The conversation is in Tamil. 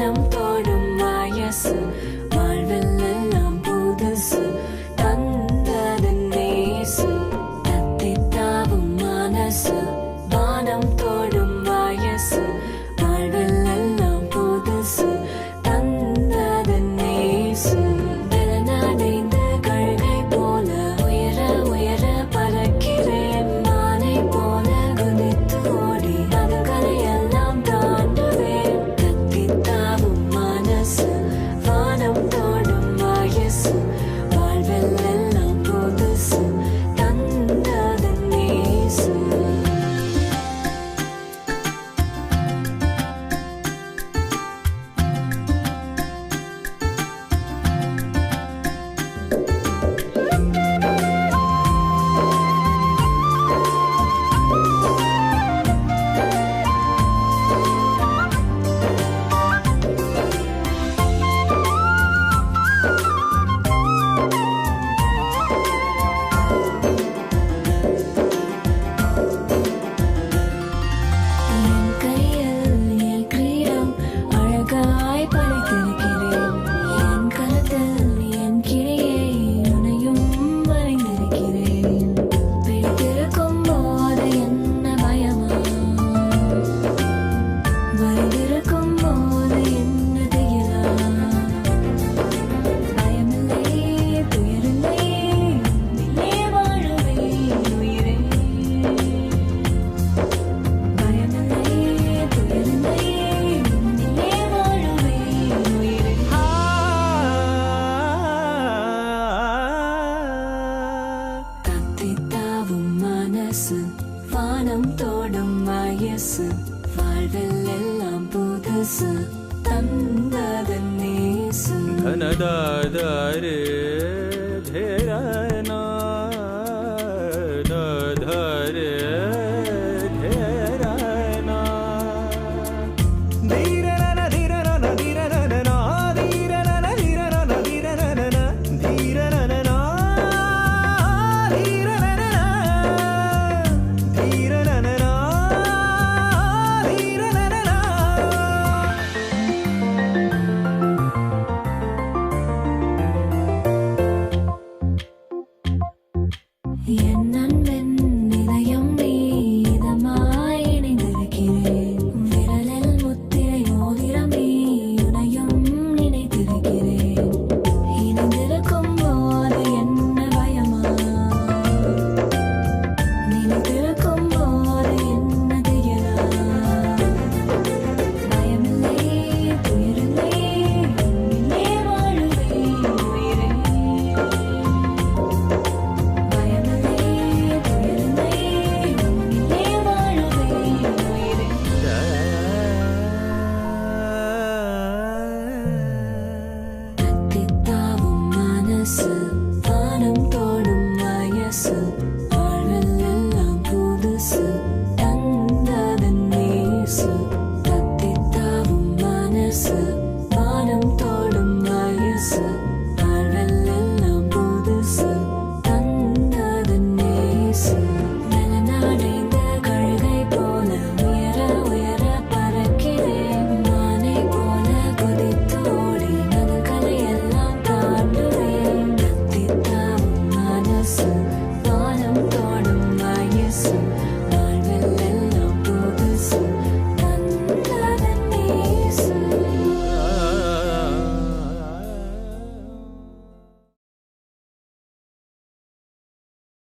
வானம் தோடும் வயசு வாழ்வில் எல்லாம் புதுசு தந்தது நேசு தத்தி தாவும் மனசு வானம் தோடும் வயசு வாழ்வில் எல்லாம் புதுசு தந்தது நேசு நனைந்த கழுகை போல உயர உயர பறக்கிறேன் மானை போல குதித்து ஓடி அதுகளை எல்லாம் தாண்டுவேன் தத்தி தாவும் மனசு வானம் தோடும் வயசு வாழ்வில் எல்லாம் புதுசு தந்தது நேசு வானம் தோடும் வயசு வாழ்வில் எல்லாம் புதுசு தந்தது நேசு தனதாதாரே தேரனா தாதாரே தேரனா தீரன தீரன தீரன தீரன தீரன தீரன தீரன என் நண்பன் இதயம் நீ இதமாய் இணைந்திருக்கிறேன் விரலில் முத்திரை மோதிரம் நீ உனையும் நினைத்திருக்கிறேன் இணைந்திருக்கும் போது என்ன பயமா நினைத்திருக்கும் போது என்ன தியலா பயமில்லை துயரில்லை உன்னிலே வாழுவேன் உயிரே வானம் தோடும் வயசு வாழ்வில் எல்லாம் புதுசு தந்தது நேசு தத்தி தாவும் மனசு